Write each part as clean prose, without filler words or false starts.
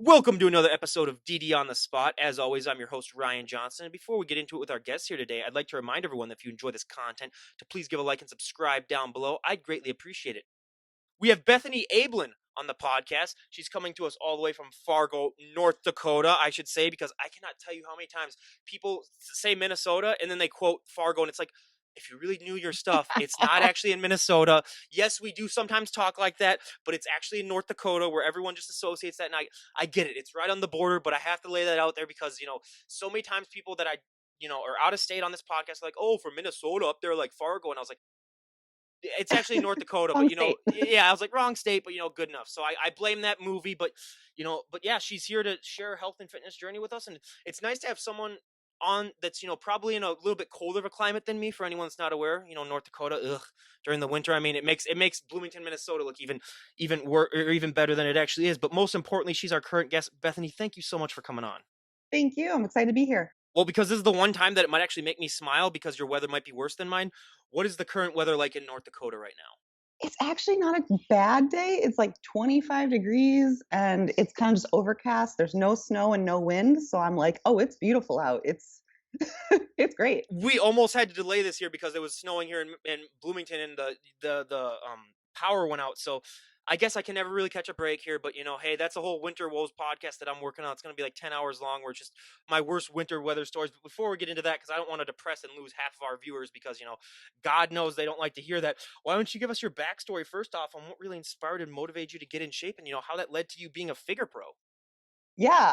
Welcome to another episode of DD on the Spot. As always, I'm your host, Ryan Johnson. And before we get into it with our guests here today, I'd like to remind everyone that if you enjoy this content, to please give a like and subscribe down below. I'd greatly appreciate it. We have Bethany Abeln on the podcast. She's coming to us all the way from Fargo, North Dakota, I should say, because I cannot tell you how many times people say Minnesota and then they quote Fargo, and it's like, if you really knew your stuff, it's not actually in Minnesota. Yes, we do sometimes talk like that, but it's actually in North Dakota where everyone just associates that. And I get it. It's right on the border, but I have to lay that out there because, so many times people that are out of state on this podcast are like, oh, from Minnesota up there, like Fargo. And I was like, it's actually North Dakota, but Wrong state. yeah, I was like wrong state, but good enough. So I blame that movie, but yeah, she's here to share her health and fitness journey with us, and it's nice to have someone on that's probably in a little bit colder of a climate than me. For anyone that's not aware, North Dakota, during the winter. I mean, it makes Bloomington, Minnesota look even worse or even better than it actually is. But most importantly, she's our current guest, Bethany. Thank you so much for coming on. Thank you. I'm excited to be here. Well, because this is the one time that it might actually make me smile because your weather might be worse than mine. What is the current weather like in North Dakota right now? It's actually not a bad day. It's like 25 degrees and it's kind of just overcast. There's no snow and no wind. So I'm like, oh, it's beautiful out. It's it's great. We almost had to delay this here because it was snowing here in Bloomington, and the power went out. So I guess I can never really catch a break here. But hey, that's a whole winter woes podcast that I'm working on. It's going to be like 10 hours long, where it's just my worst winter weather stories. But before we get into that, because I don't want to depress and lose half of our viewers, because God knows they don't like to hear that. Why don't you give us your backstory first off on what really inspired and motivated you to get in shape, and how that led to you being a figure pro? Yeah.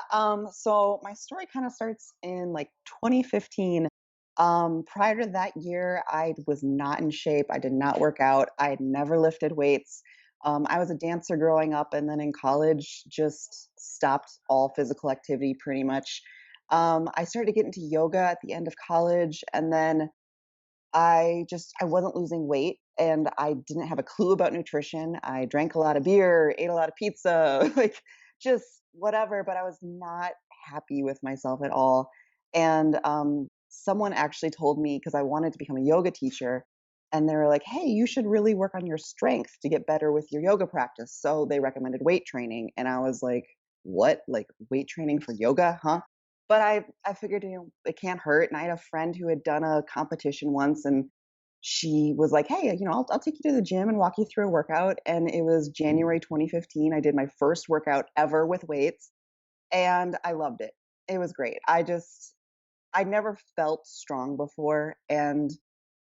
So my story kind of starts in like 2015. Prior to that year, I was not in shape. I did not work out. I had never lifted weights. I was a dancer growing up, and then in college, just stopped all physical activity pretty much. I started to get into yoga at the end of college, and then I wasn't losing weight and I didn't have a clue about nutrition. I drank a lot of beer, ate a lot of pizza, like just whatever, but I was not happy with myself at all. And someone actually told me because I wanted to become a yoga teacher, and they were like, "Hey, you should really work on your strength to get better with your yoga practice." So they recommended weight training, and I was like, "What? Like weight training for yoga, huh?" But I figured, it can't hurt, and I had a friend who had done a competition once, and she was like, "Hey, I'll take you to the gym and walk you through a workout." And it was January 2015. I did my first workout ever with weights, and I loved it. It was great. I never felt strong before, and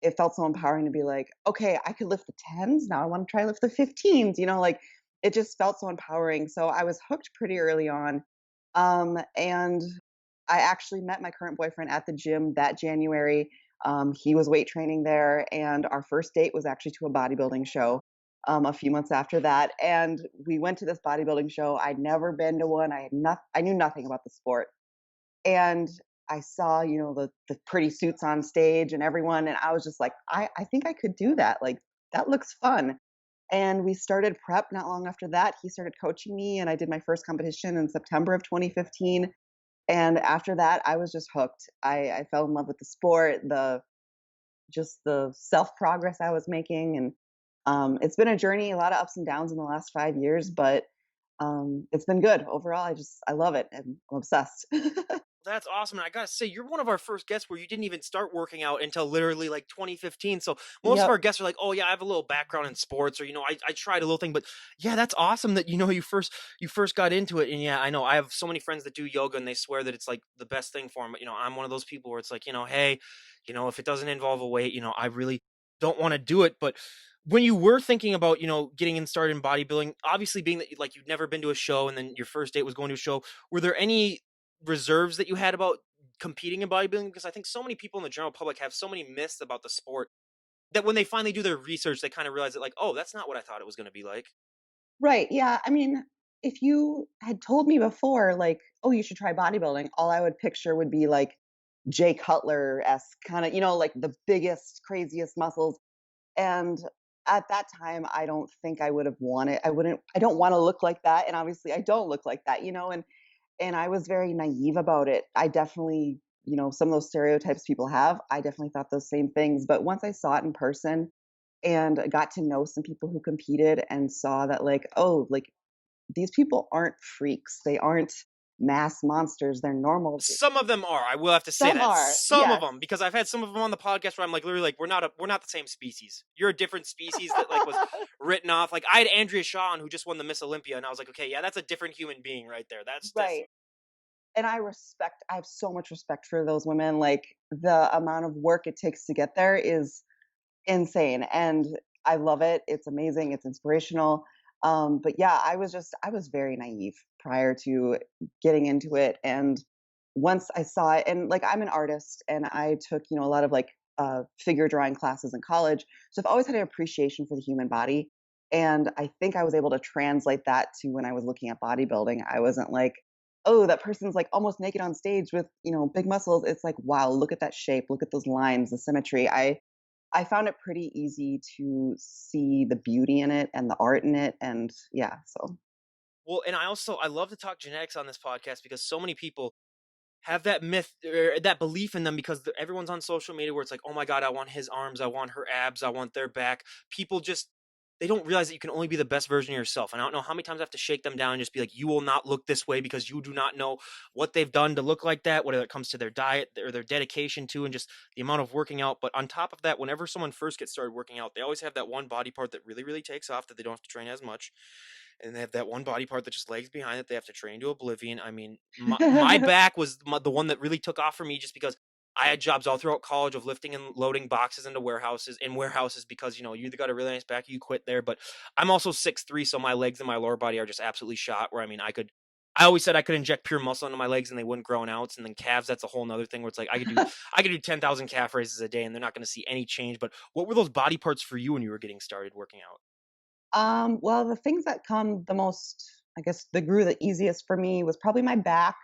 it felt so empowering to be like, "Okay, I could lift the 10s, now I wanna try lift the 15s," like, it just felt so empowering. So I was hooked pretty early on, and I actually met my current boyfriend at the gym that January. He was weight training there, and our first date was actually to a bodybuilding show a few months after that. And we went to this bodybuilding show. I'd never been to one. I knew nothing about the sport, and I saw the pretty suits on stage and everyone, and I was just like, I think I could do that. Like that looks fun. And we started prep not long after that. He started coaching me, and I did my first competition in September of 2015. And after that, I was just hooked. I fell in love with the sport, the self progress I was making, and it's been a journey, a lot of ups and downs in the last 5 years, but it's been good overall. I love it, and I'm obsessed. That's awesome. And I gotta say, you're one of our first guests where you didn't even start working out until literally like 2015. So most of Yep. our guests are like, "Oh yeah, I have a little background in sports," or I tried a little thing." But yeah, that's awesome that you first got into it. And yeah, I know I have so many friends that do yoga and they swear that it's like the best thing for them. But I'm one of those people where it's like, hey, if it doesn't involve a weight, I really don't want to do it. But when you were thinking about getting in started in bodybuilding, obviously being that like you'd never been to a show and then your first date was going to a show, were there any reserves that you had about competing in bodybuilding? Because I think so many people in the general public have so many myths about the sport that when they finally do their research, they kind of realize that like, oh, that's not what I thought it was going to be like. Right. Yeah. I mean, if you had told me before, like, oh, you should try bodybuilding, all I would picture would be like Jay Cutler esque kind of, like the biggest, craziest muscles. And at that time, I don't think I would have wanted. I don't want to look like that. And obviously I don't look like that, and I was very naive about it. I definitely, some of those stereotypes people have, I definitely thought those same things. But once I saw it in person and got to know some people who competed and saw that, like, oh, like these people aren't freaks. They aren't mass monsters. They're normal. Some of them are. I will have to say Some that. are, Some of yes. them, because I've had some of them on the podcast where I'm like, literally, like, we're not the same species. You're a different species that like was written off. Like I had Andrea Shaw on who just won the Miss Olympia, and I was like, okay, yeah, that's a different human being right there. That's just Right. And I have so much respect for those women. Like the amount of work it takes to get there is insane, and I love it. It's amazing, it's inspirational. But yeah, I was very naive prior to getting into it, and once I saw it, and like I'm an artist, and I took a lot of like figure drawing classes in college, so I've always had an appreciation for the human body, and I think I was able to translate that to when I was looking at bodybuilding. I wasn't like, oh, that person's like almost naked on stage with big muscles. It's like, wow, look at that shape, look at those lines, the symmetry. I found it pretty easy to see the beauty in it and the art in it, and yeah, so well, and I love to talk genetics on this podcast because so many people have that myth or that belief in them because everyone's on social media where it's like, oh my god, I want his arms, I want her abs, I want their back. People just they don't realize that you can only be the best version of yourself. And I don't know how many times I have to shake them down and just be like, you will not look this way because you do not know what they've done to look like that, whether it comes to their diet or their dedication to and just the amount of working out. But on top of that, whenever someone first gets started working out, they always have that one body part that really, really takes off that they don't have to train as much, and they have that one body part that just lags behind that they have to train to oblivion. I mean, my back was the one that really took off for me just because I had jobs all throughout college of lifting and loading boxes into warehouses because you either got a really nice back or you quit there. But I'm also 6'3", so my legs and my lower body are just absolutely shot. Where I mean, I always said I could inject pure muscle into my legs and they wouldn't grow an ounce. And then calves, that's a whole nother thing where it's like I could do 10,000 calf raises a day and they're not going to see any change. But what were those body parts for you when you were getting started working out? well, the things that come the most, I guess, that grew the easiest for me was probably my back.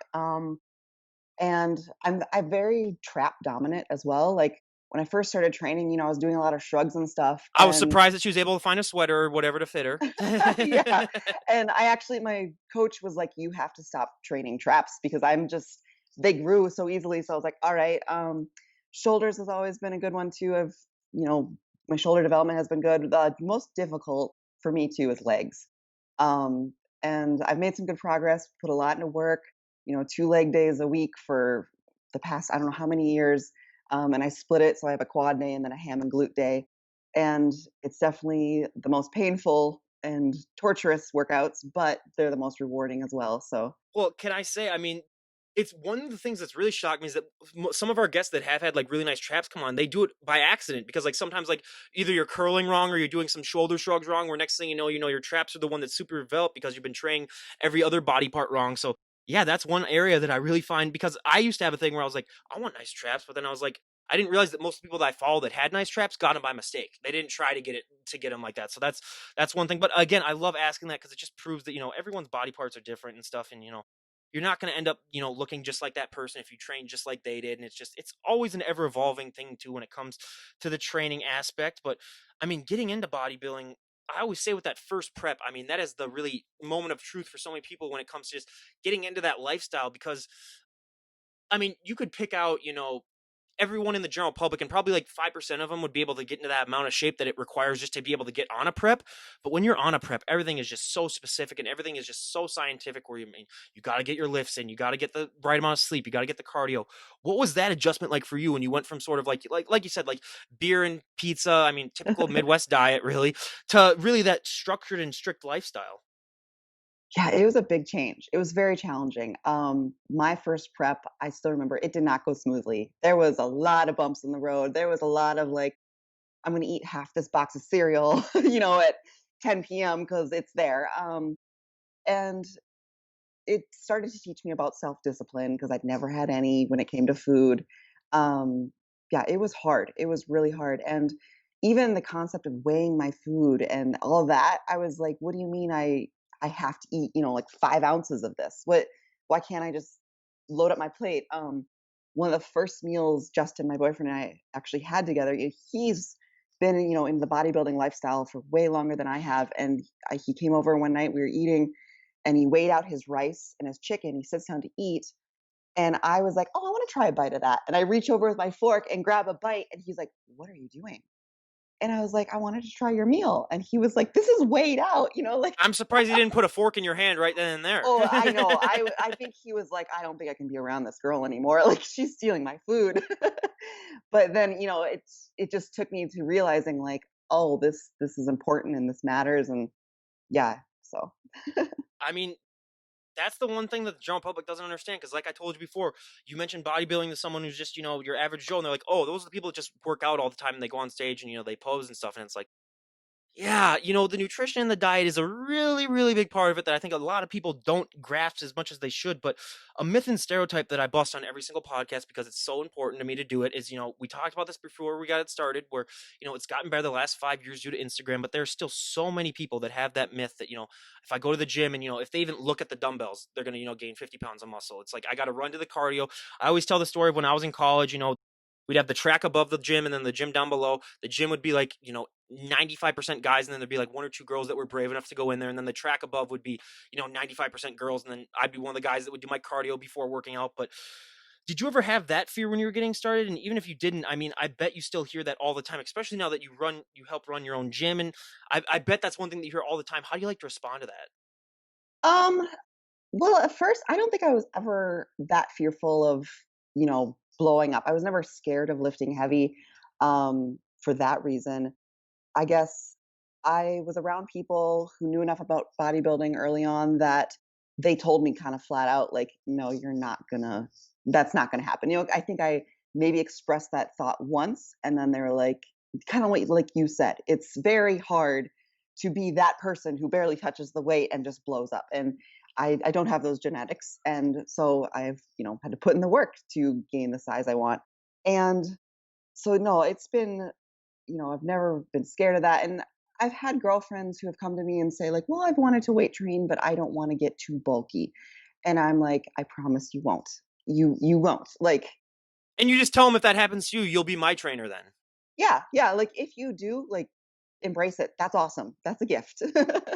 And I'm very trap dominant as well. Like when I first started training, I was doing a lot of shrugs and stuff, I was and surprised that she was able to find a sweater or whatever to fit her. yeah. And my coach was like, "You have to stop training traps because they grew so easily." So I was like, "All right." Shoulders has always been a good one too. You know, my shoulder development has been good. The most difficult for me too is legs. Um, and I've made some good progress, put a lot into work, 2 leg days a week for the past, I don't know how many years. And I split it. So I have a quad day and then a ham and glute day. And it's definitely the most painful and torturous workouts, but they're the most rewarding as well. So Well, can I say, I mean, it's one of the things that's really shocked me is that some of our guests that have had like really nice traps come on, they do it by accident because like sometimes like either you're curling wrong or you're doing some shoulder shrugs wrong. Where next thing your traps are the one that's super developed because you've been training every other body part wrong. So yeah, that's one area that I really find because I used to have a thing where I was like, I want nice traps, but then I was like, I didn't realize that most people that I follow that had nice traps got them by mistake. They didn't try to get them like that. So that's one thing. But again, I love asking that because it just proves that everyone's body parts are different and stuff, and you're not going to end up looking just like that person if you train just like they did. And it's always an ever evolving thing too when it comes to the training aspect. But I mean, getting into bodybuilding, I always say with that first prep, I mean, that is the really moment of truth for so many people when it comes to just getting into that lifestyle. Because I mean, you could pick out everyone in the general public, and probably like 5% of them would be able to get into that amount of shape that it requires just to be able to get on a prep. But when you're on a prep, everything is just so specific and everything is just so scientific where you got to get your lifts in, you got to get the right amount of sleep, you got to get the cardio. What was that adjustment like for you when you went from sort of like you said, like beer and pizza, I mean, typical Midwest diet really, to really that structured and strict lifestyle? yeah, it was a big change. It was very challenging. My first prep, I still remember it did not go smoothly. There was a lot of bumps in the road. There was a lot of like, I'm going to eat half this box of cereal, at 10 p.m. because it's there. And it started to teach me about self-discipline because I'd never had any when it came to food. Um, yeah, it was hard. It was really hard. And even the concept of weighing my food and all of that, I was like, what do you mean I have to eat, like 5 ounces of this? Why can't I just load up my plate? One of the first meals Justin, my boyfriend, and I actually had together, he's been, in the bodybuilding lifestyle for way longer than I have. And he came over one night, we were eating, and he weighed out his rice and his chicken. He sits down to eat. And I was like, oh, I want to try a bite of that. And I reach over with my fork and grab a bite. And he's like, what are you doing? And I was like, "I wanted to try your meal." And he was like, "This is weighed out," like I'm surprised he didn't put a fork in your hand right then and there. oh, I know. I think he was like, "I don't think I can be around this girl anymore. Like, she's stealing my food." But then, it just took me to realizing like, "Oh, this is important and this matters." And yeah, so I mean, that's the one thing that the general public doesn't understand. Because, like I told you before, you mentioned bodybuilding to someone who's just, your average Joe, and they're like, "Oh, those are the people that just work out all the time and they go on stage and they pose and stuff." And it's like, yeah, the nutrition and the diet is a really, really big part of it that I think a lot of people don't grasp as much as they should. But a myth and stereotype that I bust on every single podcast because it's so important to me to do it is, we talked about this before we got it started, where, it's gotten better the last 5 years due to Instagram, but there's still so many people that have that myth that, if I go to the gym and, if they even look at the dumbbells, they're going to, gain 50 pounds of muscle. It's like, I got to run to the cardio. I always tell the story of when I was in college, we'd have the track above the gym and then the gym down below. The gym would be like, 95% guys, and then there'd be like one or two girls that were brave enough to go in there. And then the track above would be, 95% girls. And then I'd be one of the guys that would do my cardio before working out. But did you ever have that fear when you were getting started? And even if you didn't, I mean, I bet you still hear that all the time, especially now that you help run your own gym. And I bet that's one thing that you hear all the time. How do you like to respond to that? um well, at first, I don't think I was ever that fearful of, blowing up. I was never scared of lifting heavy, for that reason. I guess I was around people who knew enough about bodybuilding early on that they told me kind of flat out, like, "No, that's not gonna happen." I think I maybe expressed that thought once, and then they were like, kind of like you said, it's very hard to be that person who barely touches the weight and just blows up. And I don't have those genetics. And so I've, had to put in the work to gain the size I want. And so, no, it's been, I've never been scared of that. And I've had girlfriends who have come to me and say, like, "Well, I've wanted to weight train, but I don't want to get too bulky." And I'm like, "I promise you won't. You won't." Like, And you just tell them if that happens to you, you'll be my trainer then. yeah, yeah. Like if you do, like, embrace it. That's awesome. That's a gift.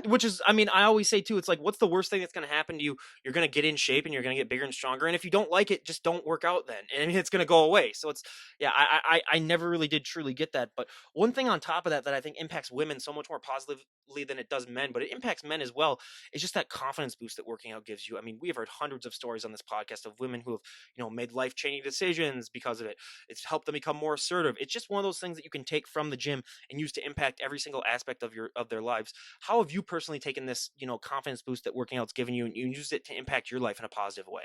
Which is, I mean, I always say too, it's like, what's the worst thing that's going to happen to you? You're going to get in shape and you're going to get bigger and stronger. And if you don't like it, just don't work out then. And I mean, it's going to go away. So it's, yeah, I never really did truly get that. But one thing on top of that that I think impacts women so much more positively than it does men, but it impacts men as well, is just that confidence boost that working out gives you. I mean, we have heard hundreds of stories on this podcast of women who have, made life changing decisions because of it. It's helped them become more assertive. It's just one of those things that you can take from the gym and use to impact every single aspect of their lives. How have you personally taken this, confidence boost that working out's given you and you use it to impact your life in a positive way?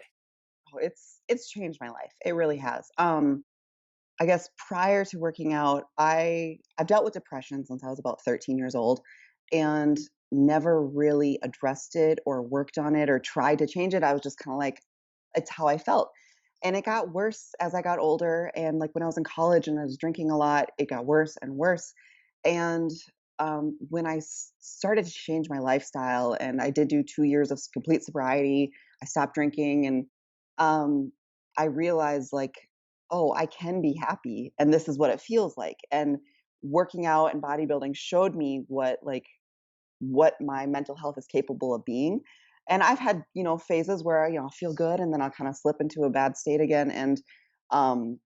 Oh, it's changed my life. It really has. I guess prior to working out, I've dealt with depression since I was about 13 years old and never really addressed it or worked on it or tried to change it. I was just kind of like, it's how I felt. And it got worse as I got older. And like when I was in college and I was drinking a lot, it got worse and worse. And when I started to change my lifestyle, and I did do 2 years of complete sobriety, I stopped drinking, and I realized like, oh, I can be happy, and this is what it feels like. And working out and bodybuilding showed me what my mental health is capable of being. And I've had, phases where, I'll feel good and then I'll kind of slip into a bad state again. And um,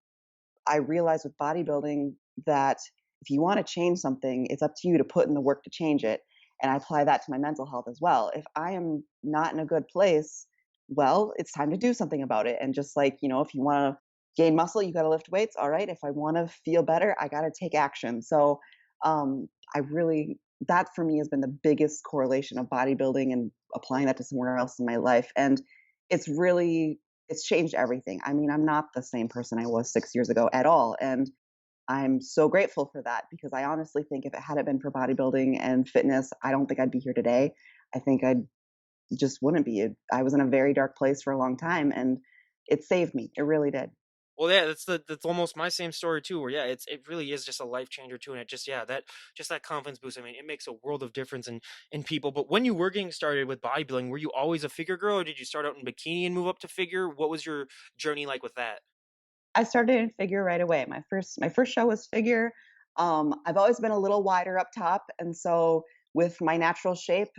I realized with bodybuilding that if you want to change something, it's up to you to put in the work to change it. And I apply that to my mental health as well. If I am not in a good place, well, it's time to do something about it. And just like, if you want to gain muscle, you got to lift weights. All right. If I want to feel better, I got to take action. So I really, that for me has been the biggest correlation of bodybuilding and applying that to somewhere else in my life. And it's really, it's changed everything. I mean, I'm not the same person I was 6 years ago at all. And I'm so grateful for that because I honestly think if it hadn't been for bodybuilding and fitness, I don't think I'd be here today. I think I just wouldn't be. I was in a very dark place for a long time and it saved me. It really did. Well, yeah, that's almost my same story too. Where yeah, it really is just a life changer too, and it just that confidence boost. I mean, it makes a world of difference in people. But when you were getting started with bodybuilding, were you always a figure girl, or did you start out in bikini and move up to figure? What was your journey like with that? I started in figure right away. My first show was figure. I've always been a little wider up top, and so with my natural shape,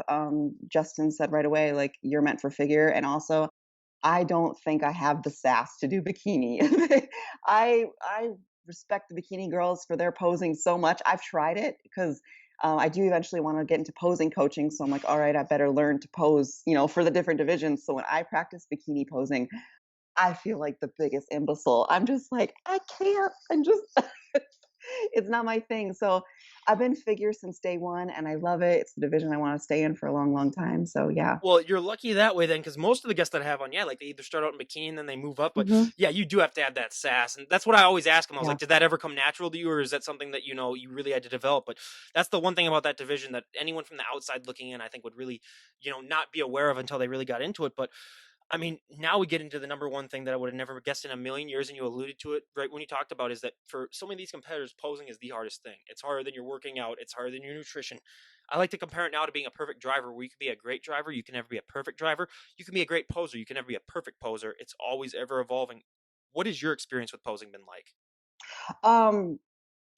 Justin said right away, like, "You're meant for figure." And also, I don't think I have the sass to do bikini. I respect the bikini girls for their posing so much. I've tried it because I do eventually want to get into posing coaching. So I'm like, all right, I better learn to pose, for the different divisions. So when I practice bikini posing, I feel like the biggest imbecile. I'm just like, I can't. I'm just, it's not my thing. So I've been figure since day one and I love it. It's the division I want to stay in for a long, long time. So yeah. Well, you're lucky that way then, because most of the guests that I have on, yeah, like they either start out in bikini and then they move up. But Hmm. yeah, you do have to have that sass, and that's what I always ask them. I was Yeah. like, did that ever come natural to you, or is that something that you really had to develop? But that's the one thing about that division that anyone from the outside looking in, I think, would really, not be aware of until they really got into it. But I mean, now we get into the number one thing that I would have never guessed in a million years, and you alluded to it right when you talked about is that for so many of these competitors, posing is the hardest thing. It's harder than your working out. It's harder than your nutrition. I like to compare it now to being a perfect driver, where you can be a great driver, you can never be a perfect driver. You can be a great poser, you can never be a perfect poser. It's always ever evolving. What has your experience with posing been like? Um,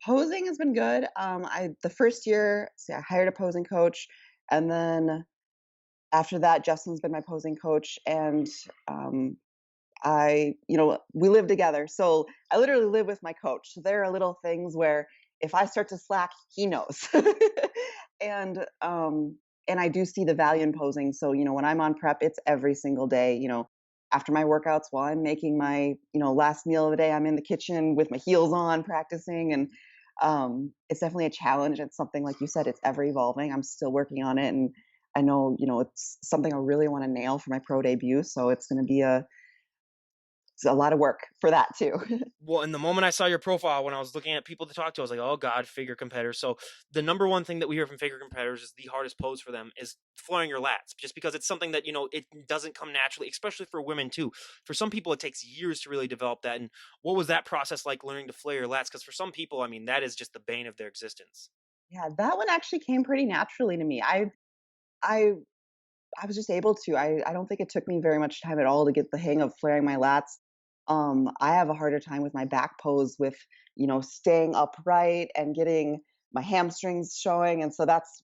Posing has been good. I the first year, I hired a posing coach, and then after that, Justin's been my posing coach, and um, we live together. So I literally live with my coach. So there are little things where if I start to slack, he knows. and and I do see the value in posing. So, when I'm on prep, it's every single day, after my workouts while I'm making my, last meal of the day, I'm in the kitchen with my heels on practicing and it's definitely a challenge. It's something like you said, it's ever evolving. I'm still working on it and I know, it's something I really want to nail for my pro debut. So it's going to be it's a lot of work for that too. Well, and the moment I saw your profile when I was looking at people to talk to, I was like, "Oh God, figure competitors." So the number one thing that we hear from figure competitors is the hardest pose for them is flaring your lats, just because it's something that it doesn't come naturally, especially for women too. For some people, it takes years to really develop that. And what was that process like learning to flare your lats? Because for some people, I mean, that is just the bane of their existence. Yeah, that one actually came pretty naturally to me. I I was just able to. I don't think it took me very much time at all to get the hang of flaring my lats. I have a harder time with my back pose with, staying upright and getting my hamstrings showing. And so that's,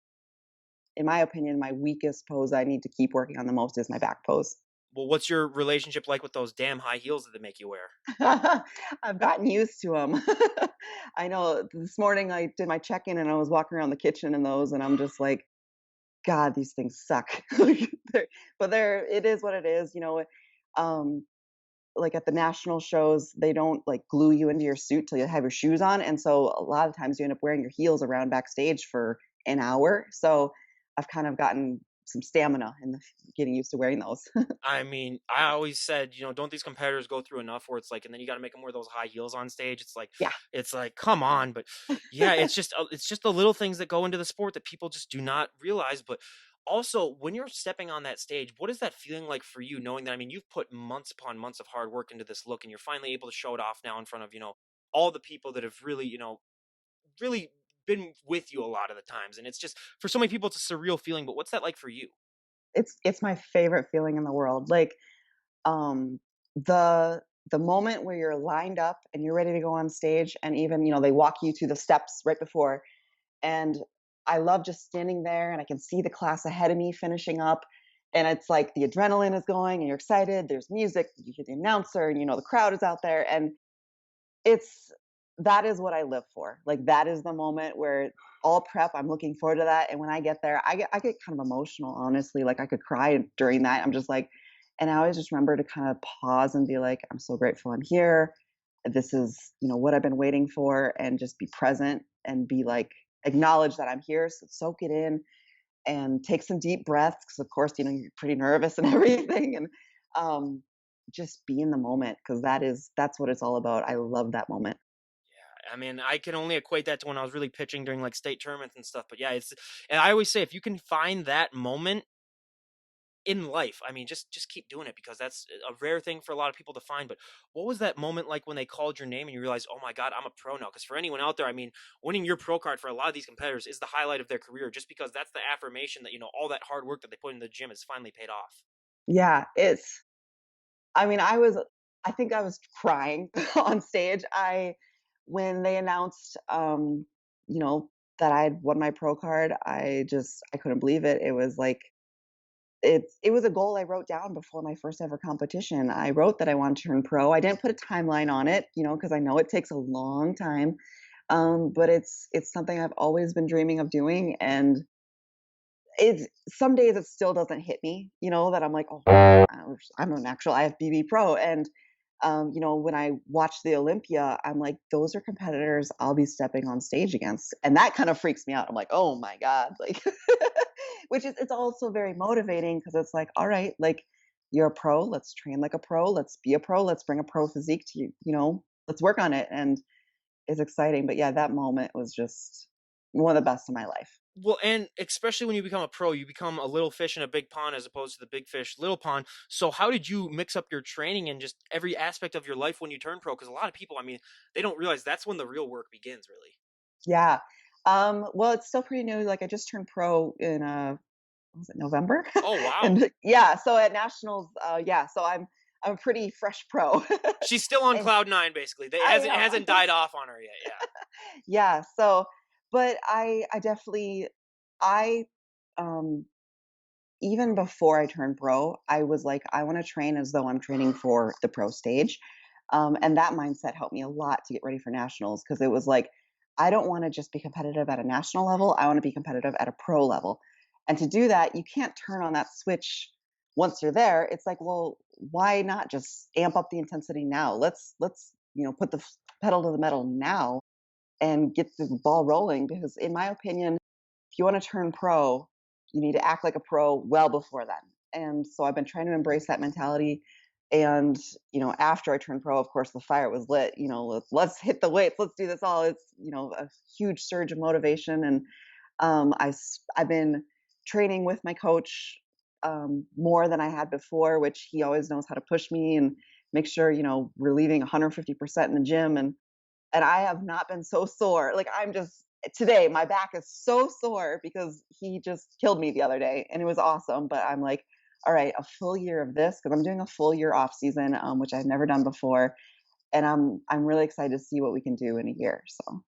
in my opinion, my weakest pose I need to keep working on the most is my back pose. Well, what's your relationship like with those damn high heels that they make you wear? I've gotten used to them. I know this morning I did my check in and I was walking around the kitchen in those, and I'm just like, God, these things suck. But it is what it is. Um, like at the national shows, they don't like glue you into your suit till you have your shoes on. And so a lot of times you end up wearing your heels around backstage for an hour. So I've kind of gotten some stamina in getting used to wearing those. I mean, I always said, don't these competitors go through enough where it's like, and then you got to make them wear those high heels on stage. Yeah. It's like, come on. But yeah, it's just the little things that go into the sport that people just do not realize. But also, when you're stepping on that stage, what is that feeling like for you, knowing that, I mean, you've put months upon months of hard work into this look, and you're finally able to show it off now in front of, all the people that have really, really been with you a lot of the times. And it's just, for so many people, it's a surreal feeling. But what's that like for you? It's my favorite feeling in the world. Like um the the moment where you're lined up and you're ready to go on stage and even, they walk you to the steps right before. And I love just standing there and I can see the class ahead of me finishing up. And it's like the adrenaline is going and you're excited. There's music, you hear the announcer, and the crowd is out there. And it's that is what I live for. Like that is the moment where all prep, I'm looking forward to that. And when I get there, I get kind of emotional, honestly. Like I could cry during that. I'm just like, and I always just remember to kind of pause and be like, I'm so grateful I'm here. This is, what I've been waiting for, and just be present and be like, acknowledge that I'm here. So soak it in and take some deep breaths. Cause of course, you're pretty nervous and everything. And um, just be in the moment because that's what it's all about. I love that moment. I mean, I can only equate that to when I was really pitching during like state tournaments and stuff. But yeah, and I always say if you can find that moment in life, I mean, just keep doing it because that's a rare thing for a lot of people to find. But what was that moment like when they called your name and you realized, oh my God, I'm a pro now? Because for anyone out there, I mean, winning your pro card for a lot of these competitors is the highlight of their career, just because that's the affirmation that all that hard work that they put in the gym has finally paid off. Yeah, I mean, I think I was crying on stage. When they announced, you know, that I had won my pro card, I couldn't believe it. It was like it was a goal I wrote down before my first ever competition. I wrote that I wanted to turn pro. I didn't put a timeline on it, because I know it takes a long time. But it's something I've always been dreaming of doing, and it's some days it still doesn't hit me, that I'm like, oh, I'm an actual IFBB pro, and when I watch the Olympia, I'm like, those are competitors I'll be stepping on stage against, and that kind of freaks me out. I'm like, oh my god, like, which is it's also very motivating because it's like, all right, like you're a pro, let's train like a pro, let's be a pro, let's bring a pro physique to you, let's work on it, and it's exciting. But yeah, that moment was just one of the best of my life. Well, and especially when you become a pro, you become a little fish in a big pond as opposed to the big fish, little pond. So, how did you mix up your training and just every aspect of your life when you turn pro? Because a lot of people, I mean, they don't realize that's when the real work begins, really. Yeah. Well, it's still pretty new. Like I just turned pro in was it November? Oh, wow. And yeah, so at nationals, yeah, so I'm a pretty fresh pro. She's still on And cloud nine, basically. It I hasn't it know. hasn't died off on her yet. Yeah. Yeah, so but I definitely I um even before I turned pro, I was like, I want to train as though I'm training for the pro stage. And that mindset helped me a lot to get ready for nationals because it was like, I don't want to just be competitive at a national level. I want to be competitive at a pro level. And to do that, you can't turn on that switch once you're there. It's like, well, why not just amp up the intensity now? Let's put the pedal to the metal now and get the ball rolling because in my opinion, if you want to turn pro, you need to act like a pro well before then. And so I've been trying to embrace that mentality. And, after I turned pro, of course, the fire was lit. Let's hit the weights. Let's do this all. It's, a huge surge of motivation. And I've been training with my coach more than I had before, which he always knows how to push me and make sure, we're leaving 150% in the gym. And I have not been so sore. Like I'm just today, my back is so sore because he just killed me the other day, and it was awesome. But I'm like, all right, a full year of this because I'm doing a full year off season, which I've never done before, and I'm really excited to see what we can do in a year. So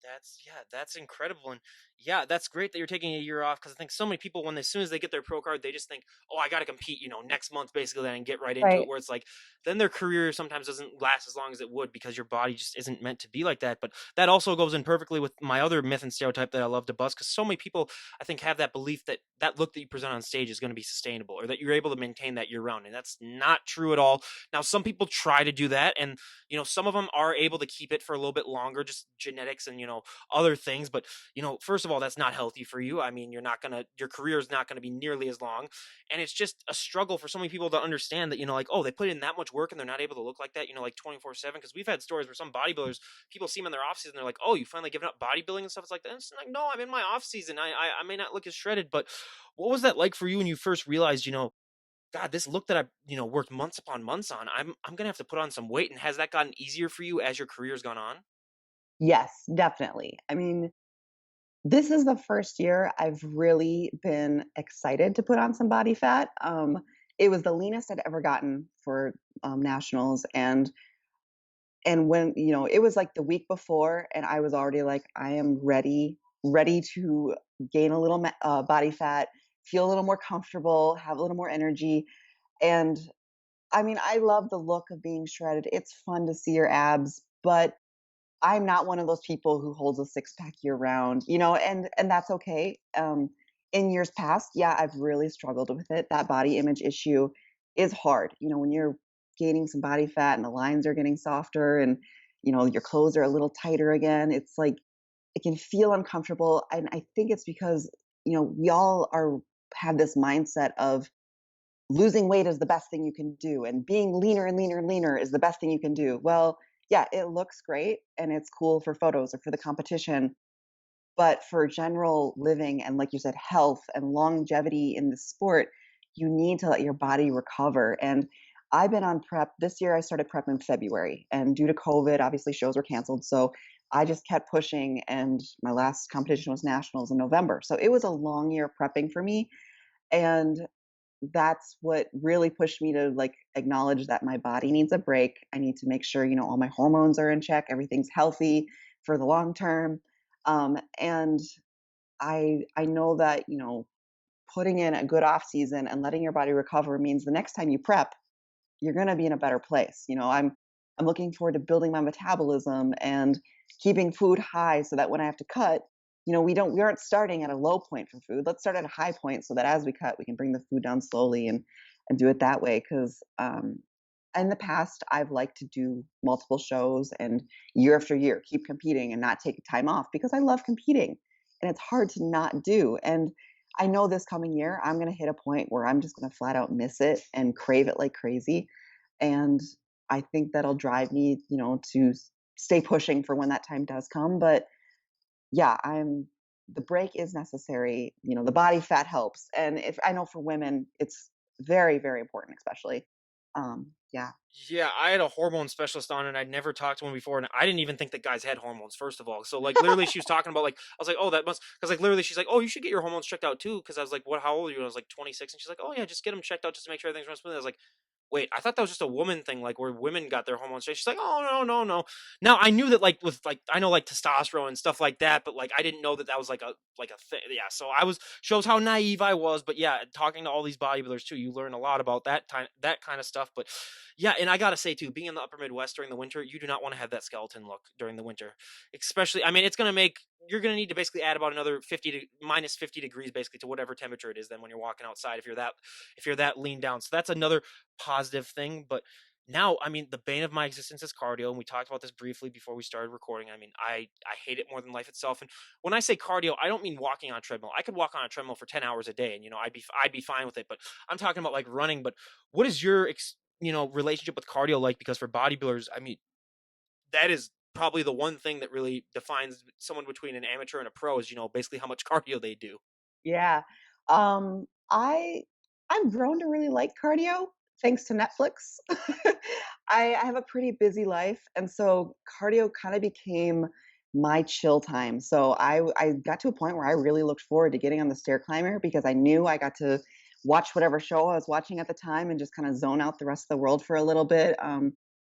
That's incredible, and yeah, that's great that you're taking a year off because I think so many people when as soon as they get their pro card, they just think, oh, I got to compete, next month basically, then and get right into it. right. Where it's like, then their career sometimes doesn't last as long as it would because your body just isn't meant to be like that. But that also goes in perfectly with my other myth and stereotype that I love to bust because so many people I think have that belief that that look that you present on stage is going to be sustainable or that you're able to maintain that year round, and that's not true at all. Now, some people try to do that, and some of them are able to keep it for a little bit longer, just genetics and other things. But first of all, that's not healthy for you. I mean, your career is not gonna be nearly as long, and it's just a struggle for so many people to understand that like, oh, they put in that much work and they're not able to look like that, like 24/7. Because we've had stories where some bodybuilders, people see them in their off season, they're like, oh, you finally given up bodybuilding and stuff. It's like that. It's like, no, I'm in my off season. I may not look as shredded, but what was that like for you when you first realized, God, this look that I, worked months upon months on, I'm gonna have to put on some weight. And has that gotten easier for you as your career's gone on? Yes, definitely. I mean, this is the first year I've really been excited to put on some body fat. It was the leanest I'd ever gotten for nationals, and when it was like the week before and I was already like I am ready to gain a little body fat, feel a little more comfortable, have a little more energy. And I mean, I love the look of being shredded. It's fun to see your abs, but I'm not one of those people who holds a six pack year round, and that's okay. In years past, yeah, I've really struggled with it. That body image issue is hard. When you're gaining some body fat and the lines are getting softer and your clothes are a little tighter again, it's like it can feel uncomfortable. And I think it's because, we all are have this mindset of losing weight is the best thing you can do and being leaner and leaner and leaner is the best thing you can do. Well, yeah, it looks great and it's cool for photos or for the competition, but for general living and like you said health and longevity in the sport, you need to let your body recover. And I've been on prep this year. I started prep in February, and due to COVID obviously shows were canceled, so I just kept pushing, and my last competition was nationals in November. So it was a long year prepping for me, and that's what really pushed me to like acknowledge that my body needs a break. I need to make sure, all my hormones are in check, everything's healthy for the long term. And I know that, putting in a good off season and letting your body recover means the next time you prep, you're going to be in a better place. I'm looking forward to building my metabolism and keeping food high so that when I have to cut, we aren't starting at a low point for food. Let's start at a high point so that as we cut, we can bring the food down slowly and do it that way. Because in the past, I've liked to do multiple shows and year after year keep competing and not take time off because I love competing, and it's hard to not do. And I know this coming year, I'm going to hit a point where I'm just going to flat out miss it and crave it like crazy. And I think that'll drive me, to stay pushing for when that time does come. But yeah, the break is necessary. The body fat helps. And if I know for women, it's very, very important, especially. Yeah. Yeah, I had a hormone specialist on and I'd never talked to one before, and I didn't even think that guys had hormones, first of all. So like literally she was talking about like I was like, "Oh, that must," cuz like literally she's like, "Oh, you should get your hormones checked out too," cuz I was like, "What, how old are you?" And I was like 26, and she's like, "Oh yeah, just get them checked out just to make sure everything's running smoothly." I was like, "Wait, I thought that was just a woman thing, like where women got their hormones checked." She's like, "Oh, no, no, no." Now I knew that like with like I know like testosterone and stuff like that, but like I didn't know that that was like a thing. Yeah, so I was shows how naive I was, but yeah, talking to all these bodybuilders too, you learn a lot about that kind of stuff. But yeah, and I gotta say too, being in the upper Midwest during the winter, you do not want to have that skeleton look during the winter. Especially, I mean, it's gonna make you're gonna need to basically add about another 50 to minus 50 degrees basically to whatever temperature it is then when you're walking outside if you're that lean down. So that's another positive thing. But now, I mean, the bane of my existence is cardio, and we talked about this briefly before we started recording. I mean, I hate it more than life itself. And when I say cardio, I don't mean walking on a treadmill. I could walk on a treadmill for 10 hours a day, and I'd be fine with it. But I'm talking about like running. But what is your relationship with cardio like? Because for bodybuilders, I mean, that is probably the one thing that really defines someone between an amateur and a pro is basically how much cardio they do. Yeah. Um, I I've grown to really like cardio thanks to Netflix. I have a pretty busy life, and so cardio kind of became my chill time. So I got to a point where I really looked forward to getting on the stair climber because I knew I got to watch whatever show I was watching at the time and just kind of zone out the rest of the world for a little bit.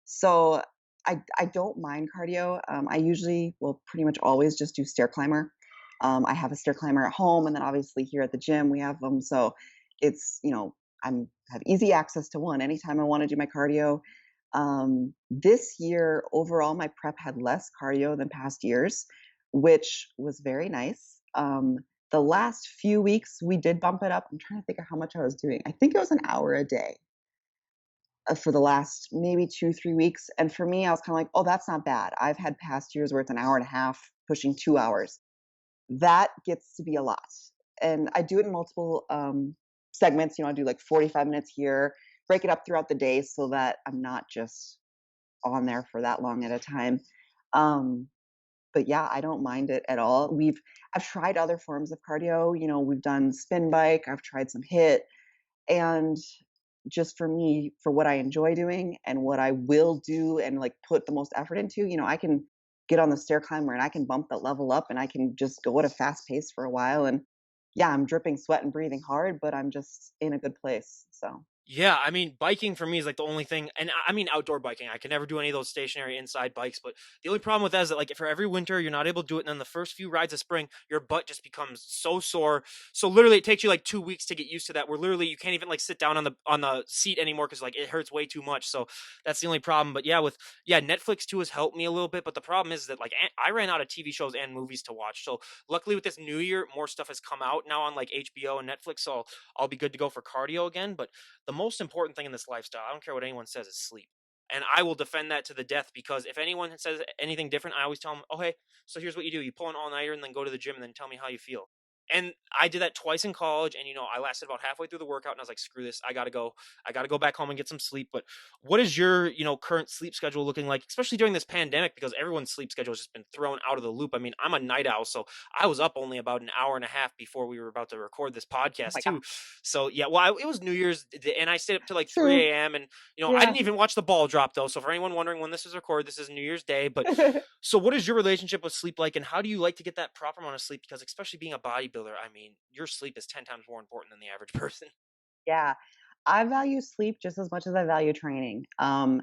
So I don't mind cardio. I usually will pretty much always just do stair climber. I have a stair climber at home, and then obviously here at the gym we have them. So it's I'm have easy access to one anytime I want to do my cardio. This year overall, my prep had less cardio than past years, which was very nice. The last few weeks we did bump it up. I'm trying to think of how much I was doing. I think it was an hour a day for the last maybe 2 3 weeks. And for me, I was kind of like, oh, that's not bad. I've had past years where it's an hour and a half, pushing 2 hours. That gets to be a lot. And I do it in multiple segments. I do like 45 minutes here, break it up throughout the day so that I'm not just on there for that long at a time. Um, but yeah, I don't mind it at all. I've tried other forms of cardio. We've done spin bike, I've tried some hit, and just for me, for what I enjoy doing and what I will do and like put the most effort into, I can get on the stair climber and I can bump that level up and I can just go at a fast pace for a while. And yeah, I'm dripping sweat and breathing hard, but I'm just in a good place. So Yeah, I mean, biking for me is like the only thing, and I mean outdoor biking. I can never do any of those stationary inside bikes. But the only problem with that is that like for every winter you're not able to do it, and then the first few rides of spring, your butt just becomes so sore. So literally, it takes you like 2 weeks to get used to that. Where literally you can't even like sit down on the seat anymore because like it hurts way too much. So that's the only problem. But yeah, Netflix too has helped me a little bit. But the problem is that like I ran out of TV shows and movies to watch. So luckily with this new year, more stuff has come out now on like HBO and Netflix. So I'll be good to go for cardio again. But the most important thing in this lifestyle, I don't care what anyone says, is sleep. And I will defend that to the death because if anyone says anything different, I always tell them, oh, hey, so here's what you do. You pull an all nighter and then go to the gym and then tell me how you feel. And I did that twice in college. And, I lasted about halfway through the workout and I was like, screw this. I got to go. I got to go back home and get some sleep. But what is your, current sleep schedule looking like, especially during this pandemic? Because everyone's sleep schedule has just been thrown out of the loop. I mean, I'm a night owl. So I was up only about an hour and a half before we were about to record this oh podcast, my god, too. So yeah, well, it was New Year's, and I stayed up to like true, 3 a.m. and I yeah. didn't even watch the ball drop though. So for anyone wondering when this is recorded, this is New Year's Day. But so what is your relationship with sleep like, and how do you like to get that proper amount of sleep? Because especially being a bodybuilder, I mean, your sleep is 10 times more important than the average person. Yeah, I value sleep just as much as I value training. And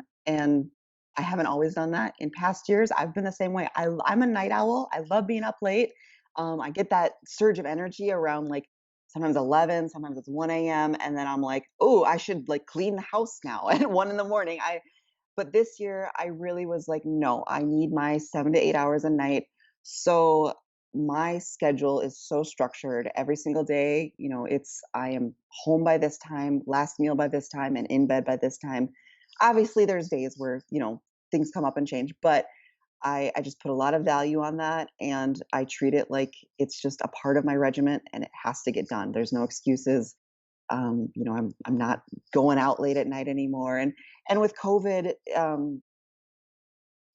I haven't always done that. In past years, I've been the same way. I'm a night owl. I love being up late. I get that surge of energy around like sometimes 11, sometimes it's 1 a.m. And then I'm like, oh, I should like clean the house now at 1 in the morning. But this year I really was like, no, I need my 7 to 8 hours a night. So my schedule is so structured every single day. I am home by this time, last meal by this time, and in bed by this time. Obviously, there's days where, things come up and change, but I just put a lot of value on that, and I treat it like it's just a part of my regiment and it has to get done. There's no excuses. I'm not going out late at night anymore. And with COVID,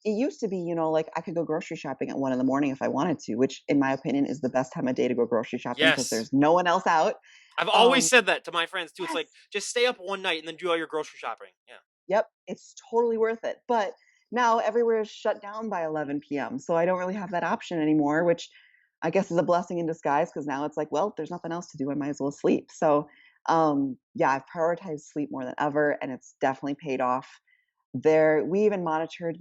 it used to be, like I could go grocery shopping at 1 in the morning if I wanted to, which in my opinion is the best time of day to go grocery shopping because Yes. there's no one else out. I've always Um, said that to my friends too. It's yes, like, just stay up one night and then do all your grocery shopping. Yeah. yep, it's totally worth it. But now everywhere is shut down by 11 p.m. So I don't really have that option anymore, which I guess is a blessing in disguise because now it's like, well, there's nothing else to do. I might as well sleep. So, yeah, I've prioritized sleep more than ever, and it's definitely paid off. We even monitored,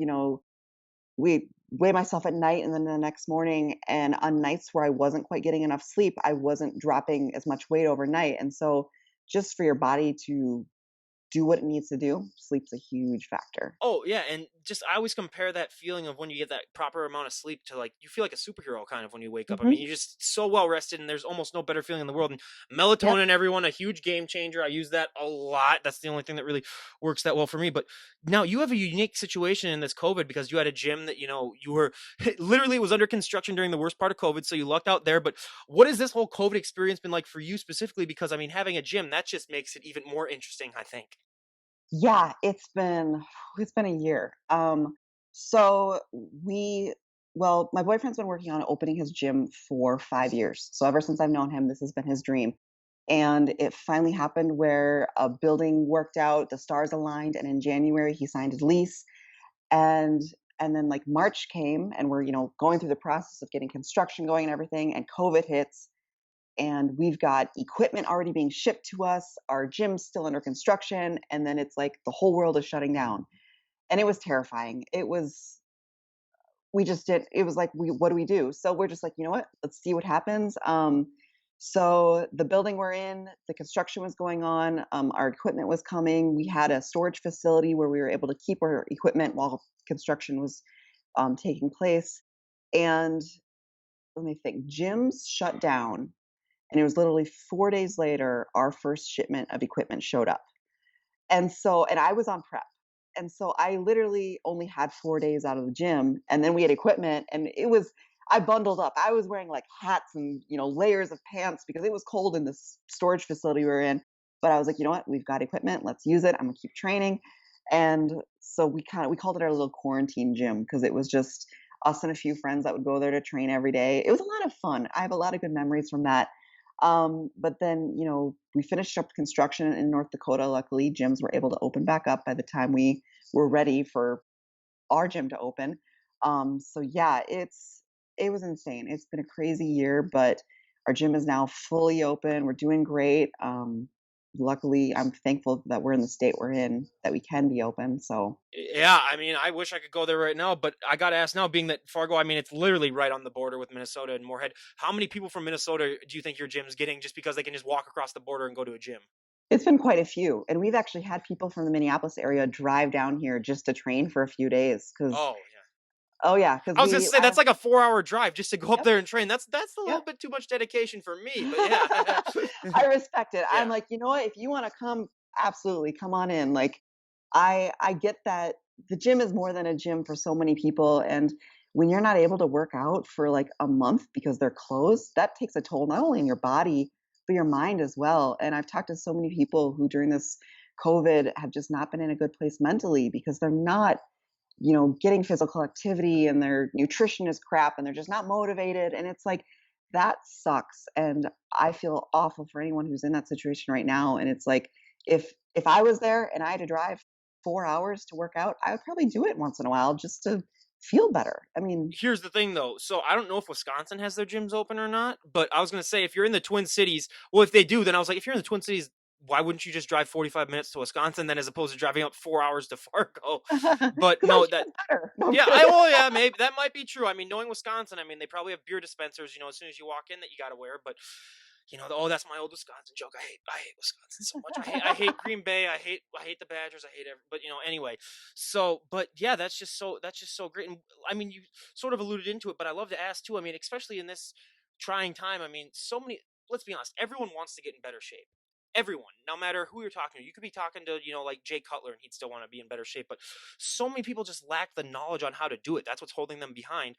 we weigh myself at night and then the next morning. And on nights where I wasn't quite getting enough sleep, I wasn't dropping as much weight overnight. And so, just for your body to do what it needs to do, sleep's a huge factor. Oh, yeah, and just I always compare that feeling of when you get that proper amount of sleep to, like, you feel like a superhero kind of when you wake up. I mean, Hmm. you're just so well rested, and there's almost no better feeling in the world. And Yep. melatonin, everyone, a huge game changer. I use that a lot. That's the only thing that really works that well for me. But now you have a unique situation in this COVID because you had a gym that you were literally it was under construction during the worst part of COVID, so you lucked out there. But what has this whole COVID experience been like for you specifically? Because I mean, having a gym that just makes it even more interesting. I think. Yeah, it's been a year. So we well, my boyfriend's been working on opening his gym for 5 years. So ever since I've known him, this has been his dream. And it finally happened where a building worked out, the stars aligned, and in January he signed his lease. And and then like March came and we're, going through the process of getting construction going and everything, and COVID hits, and we've got equipment already being shipped to us. Our gym's still under construction, and then it's like the whole world is shutting down, and it was terrifying. We just did. It was like, what do we do? So we're just like, you know what? Let's see what happens. So the building we're in, the construction was going on. Our equipment was coming. We had a storage facility where we were able to keep our equipment while construction was taking place. And let me think. Gyms shut down, and it was literally 4 days later, our first shipment of equipment showed up. And I was on prep. And so I literally only had 4 days out of the gym. And then we had equipment, and I bundled up. I was wearing like hats and, layers of pants because it was cold in this storage facility we were in. But I was like, you know what? We've got equipment. Let's use it. I'm going to keep training. And so we called it our little quarantine gym because it was just us and a few friends that would go there to train every day. It was a lot of fun. I have a lot of good memories from that. But then, we finished up construction in North Dakota. Luckily, gyms were able to open back up by the time we were ready for our gym to open. So yeah, it was insane. It's been a crazy year, but our gym is now fully open. We're doing great. Luckily, I'm thankful that we're in the state we're in, that we can be open. So Yeah, I mean, I wish I could go there right now, but I gotta ask now, being that Fargo, I mean, it's literally right on the border with Minnesota and Moorhead. How many people from Minnesota do you think your gym's getting just because they can just walk across the border and go to a gym? it's been quite a few. And we've actually had people from the Minneapolis area drive down here just to train for a few days. Oh, yeah. Oh, yeah, because I was gonna say that's like a 4-hour drive just to go up yep, there and train. That's a little yep. bit too much dedication for me, but yeah. I respect it. I'm Yeah. like, you know what? If you want to come, absolutely come on in. Like, I get that the gym is more than a gym for so many people, and when you're not able to work out for like a month because they're closed, that takes a toll not only on your body but your mind as well. And I've talked to so many people who during this COVID have just not been in a good place mentally because they're not, getting physical activity, and their nutrition is crap, and they're just not motivated. And it's like, that sucks. And I feel awful for anyone who's in that situation right now. And it's like, if I was there and I had to drive 4 hours to work out, I would probably do it once in a while just to feel better. I mean, Here's the thing though. So I don't know if Wisconsin has their gyms open or not, but I was gonna say if you're in the Twin Cities, well, if they do, then I was like, if you're in the Twin Cities, why wouldn't you just drive 45 minutes to Wisconsin then as opposed to driving up 4 hours to Fargo? But because our no, gym that is better. No, I'm yeah, I kidding. well, yeah, maybe that might be true. I mean, knowing Wisconsin, I mean, they probably have beer dispensers, as soon as you walk in that you got to wear. But oh, that's my old Wisconsin joke. I hate Wisconsin so much. I hate Green Bay. I hate the Badgers. I hate every, but anyway. So, but yeah, that's just so great. And I mean, you sort of alluded into it, but I love to ask too. I mean, especially in this trying time. I mean, so many. Let's be honest. Everyone wants to get in better shape. Everyone, no matter who you're talking to, you could be talking to, like Jay Cutler, and he'd still want to be in better shape. But so many people just lack the knowledge on how to do it. That's what's holding them behind.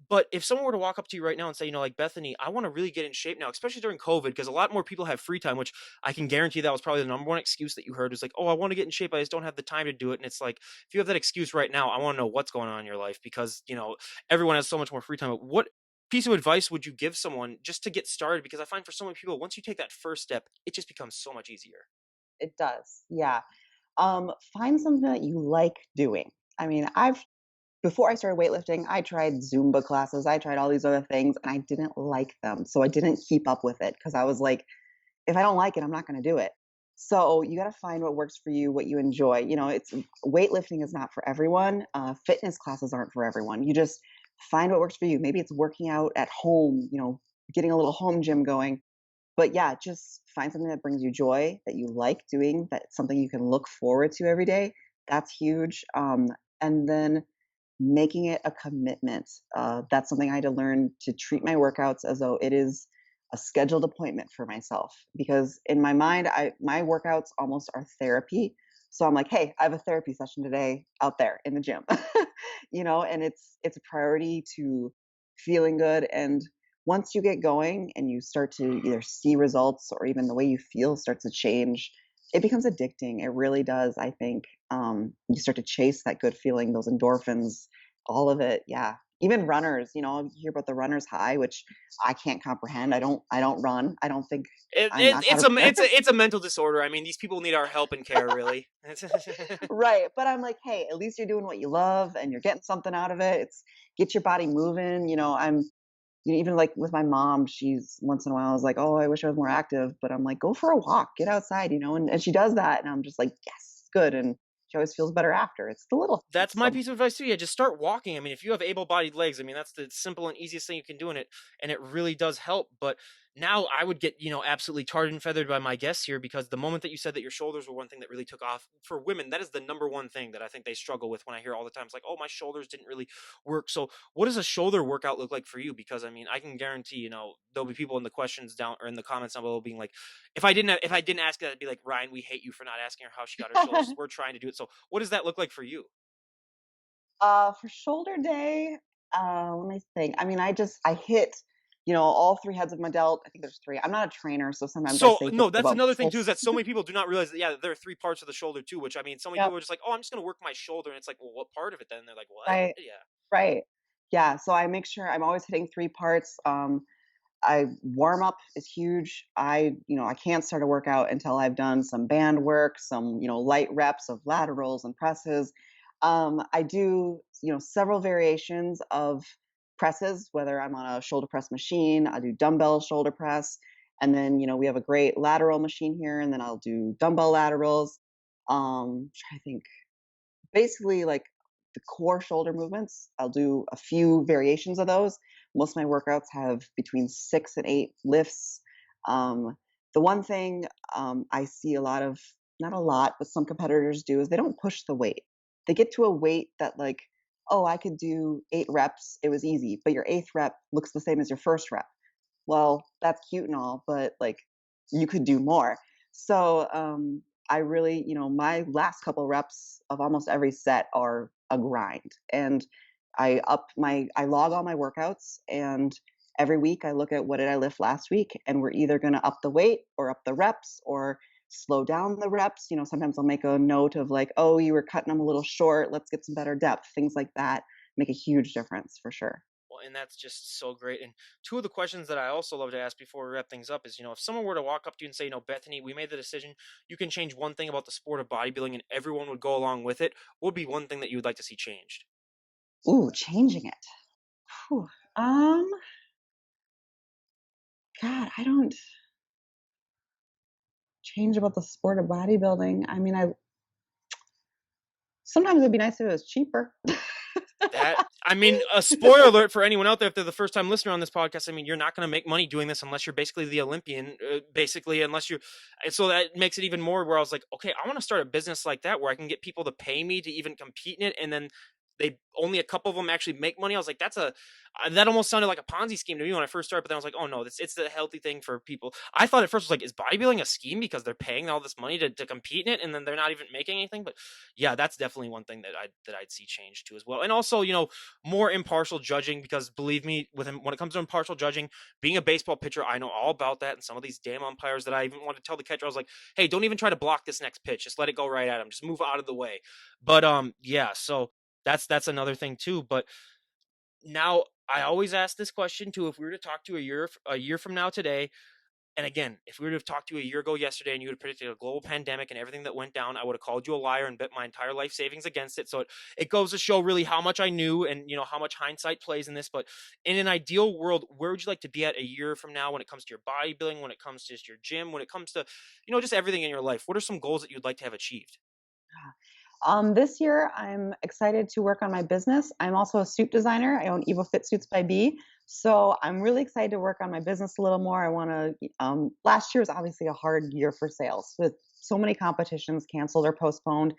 But if someone were to walk up to you right now and say, like, Bethany, I want to really get in shape now, especially during COVID, because a lot more people have free time, which I can guarantee that was probably the number one excuse that you heard is like, oh, I want to get in shape. I just don't have the time to do it. And it's like, if you have that excuse right now, I want to know what's going on in your life because, everyone has so much more free time. But what piece of advice would you give someone just to get started? Because I find for so many people, once you take that first step, it just becomes so much easier. It does. Yeah. Find something that you like doing. I mean, I've before I started weightlifting, I tried Zumba classes, I tried all these other things, and I didn't like them. So I didn't keep up with it because I was like, if I don't like it, I'm not going to do it. So you got to find what works for you, what you enjoy. It's weightlifting is not for everyone. Fitness classes aren't for everyone. You just find what works for you. Maybe it's working out at home. Getting a little home gym going. But yeah, just find something that brings you joy, that you like doing, that's something you can look forward to every day. That's huge. And then making it a commitment. That's something I had to learn to treat my workouts as though it is a scheduled appointment for myself. Because in my mind, my workouts almost are therapy. So I'm like, hey, I have a therapy session today out there in the gym. And it's a priority to feeling good. And once you get going and you start to either see results or even the way you feel starts to change, it becomes addicting. It really does, I think. You start to chase that good feeling, those endorphins, all of it. Yeah. Even runners, you hear about the runner's high, which I can't comprehend. I don't run. I don't think It, I'm it, not it's that a it's a mental disorder. I mean, these people need our help and care, really. right. But I'm like, hey, at least you're doing what you love and you're getting something out of it. It's get your body moving. Even like with my mom, she's once in a while is like, "Oh, I wish I was more active," but I'm like, "Go for a walk, get outside," and she does that, and I'm just like, "Yes, good," and she always feels better after. It's the little things. That's my So piece of advice too. Yeah, just start walking. I mean, if you have able-bodied legs, I mean, that's the simple and easiest thing you can do in it, and it really does help. But now I would get, absolutely tarred and feathered by my guests here because the moment that you said that your shoulders were one thing that really took off for women, that is the number one thing that I think they struggle with when I hear all the time. It's like, oh, my shoulders didn't really work. So, what does a shoulder workout look like for you? Because I mean, I can guarantee, there'll be people in the questions down or in the comments down below being like, if I didn't ask that, I'd be like, Ryan, we hate you for not asking her how she got her shoulders. We're trying to do it. So, what does that look like for you? for shoulder day, let me think. I mean, I hit, all three heads of my delt. I think there's three. I'm not a trainer, so sometimes I So say hit no, that's about another thing full. too is that so many people do not realize that yeah, there are three parts of the shoulder too. Which I mean, so many Yep. people are just like, oh, I'm just gonna work my shoulder, and it's like, well, what part of it then? And they're like, what? Right. Yeah, Right. Yeah. So I make sure I'm always hitting three parts. I warm up is huge. I can't start a workout until I've done some band work, some, light reps of laterals and presses. I do, several variations of presses, whether I'm on a shoulder press machine, I do dumbbell shoulder press. And then, we have a great lateral machine here, and then I'll do dumbbell laterals. Try to think basically like the core shoulder movements. I'll do a few variations of those. Most of my workouts have between 6 and 8 lifts. Um, the one thing I see a lot of, not a lot, but some competitors do is they don't push the weight. They get to a weight that, like, oh, I could do 8 reps. It was easy, but your eighth rep looks the same as your first rep. Well, that's cute and all, but like you could do more. So I really, my last couple reps of almost every set are a grind. And I log all my workouts, and every week I look at what did I lift last week, and we're either going to up the weight or up the reps or slow down the reps. Sometimes I'll make a note of like, oh, you were cutting them a little short. Let's get some better depth. Things like that make a huge difference for sure. well, and that's just so great. And two of the questions that I also love to ask before we wrap things up is, if someone were to walk up to you and say, Bethany, we made the decision, you can change one thing about the sport of bodybuilding, and everyone would go along with it. What would be one thing that you would like to see changed? Ooh, changing it. Whew. Um, God, I don't change about the sport of bodybuilding. I mean, I sometimes it'd be nice if it was cheaper. That I mean, a spoiler alert for anyone out there if they're the first time listener on this podcast. I mean, you're not going to make money doing this unless you're basically the Olympian, basically, unless you. And so that makes it even more where I was like, okay, I want to start a business like that where I can get people to pay me to even compete in it, and then they only a couple of them actually make money. I was like, that almost sounded like a Ponzi scheme to me when I first started. But then I was like, oh no, it's the healthy thing for people. I thought at first was like, is bodybuilding a scheme because they're paying all this money to compete in it, and then they're not even making anything? But yeah, that's definitely one thing that I'd see change too as well. And also, more impartial judging because believe me, when it comes to impartial judging, being a baseball pitcher, I know all about that. And some of these damn umpires that I even want to tell the catcher, I was like, hey, don't even try to block this next pitch. Just let it go right at him. Just move out of the way. But yeah, so that's another thing too. But now I always ask this question too: if we were to talk to a year from now today, and again, if we would have talked to you a year ago yesterday and you would have predicted a global pandemic and everything that went down, I would have called you a liar and bet my entire life savings against it. So it goes to show really how much I knew and how much hindsight plays in this. But in an ideal world, where would you like to be at a year from now when it comes to your bodybuilding, when it comes to just your gym, when it comes to just everything in your life? What are some goals that you'd like to have achieved? This year, I'm excited to work on my business. I'm also a suit designer. I own Evo Fit Suits by B. So I'm really excited to work on my business a little more. I want to. Last year was obviously a hard year for sales with so many competitions canceled or postponed.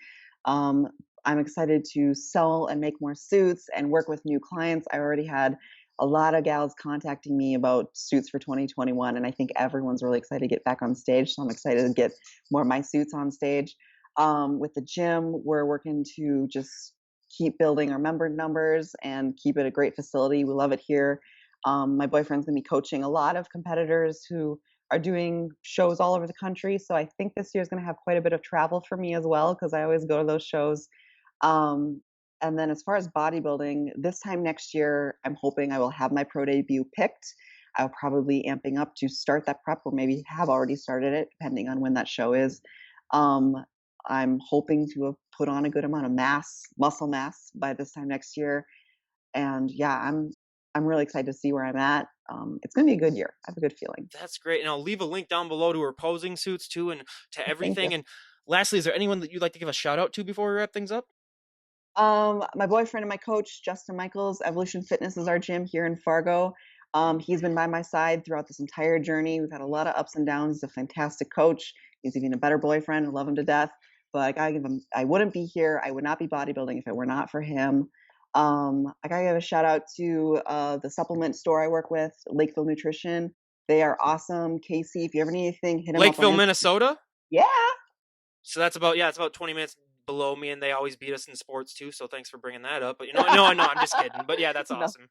Um, I'm excited to sell and make more suits and work with new clients. I already had a lot of gals contacting me about suits for 2021, and I think everyone's really excited to get back on stage. So I'm excited to get more of my suits on stage. With the gym, we're working to just keep building our member numbers and keep it a great facility. We love it here. My boyfriend's going to be coaching a lot of competitors who are doing shows all over the country. So I think this year is going to have quite a bit of travel for me as well because I always go to those shows. Um, and then as far as bodybuilding, this time next year, I'm hoping I will have my pro debut picked. I'll probably amping up to start that prep or maybe have already started it, depending on when that show is. Um, I'm hoping to have put on a good amount of muscle mass by this time next year. And yeah, I'm really excited to see where I'm at. It's going to be a good year. I have a good feeling. That's great. And I'll leave a link down below to her posing suits too and to Thank you. everything. And lastly, is there anyone that you'd like to give a shout out to before we wrap things up? My boyfriend and my coach, Justin Michaels, Evolution Fitness is our gym here in Fargo. He's been by my side throughout this entire journey. We've had a lot of ups and downs. He's a fantastic coach. He's even a better boyfriend. I love him to death. But I gotta give him. I wouldn't be here. I would not be bodybuilding if it were not for him. I gotta give a shout out to the supplement store I work with, Lakeville Nutrition. They are awesome. Casey, if you ever need anything, hit him up on Lakeville, Instagram. Minnesota. Yeah. So that's about it's about 20 minutes below me, and they always beat us in sports too. So thanks for bringing that up. But no, I'm just kidding. But yeah, that's No. awesome.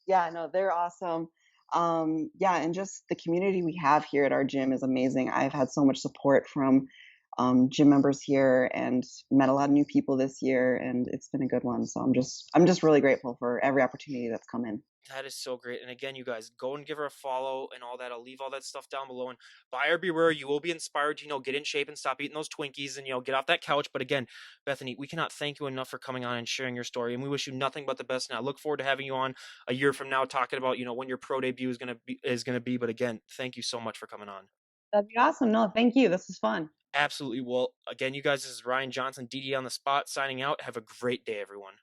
Yeah, no, they're awesome. Yeah, and just the community we have here at our gym is amazing. I've had so much support from gym members here and met a lot of new people this year, and it's been a good one. So I'm just really grateful for every opportunity that's come in. That is so great. And again, you guys go and give her a follow and all that. I'll leave all that stuff down below. And buyer beware, you will be inspired to, get in shape and stop eating those Twinkies and, get off that couch. But again, Bethany, we cannot thank you enough for coming on and sharing your story. And we wish you nothing but the best. And I look forward to having you on a year from now talking about, when your pro debut is gonna be. But again, thank you so much for coming on. That'd be awesome. No, thank you. This was fun. Absolutely. Well, again, you guys, this is Ryan Johnson, DD on the spot, signing out. Have a great day, everyone.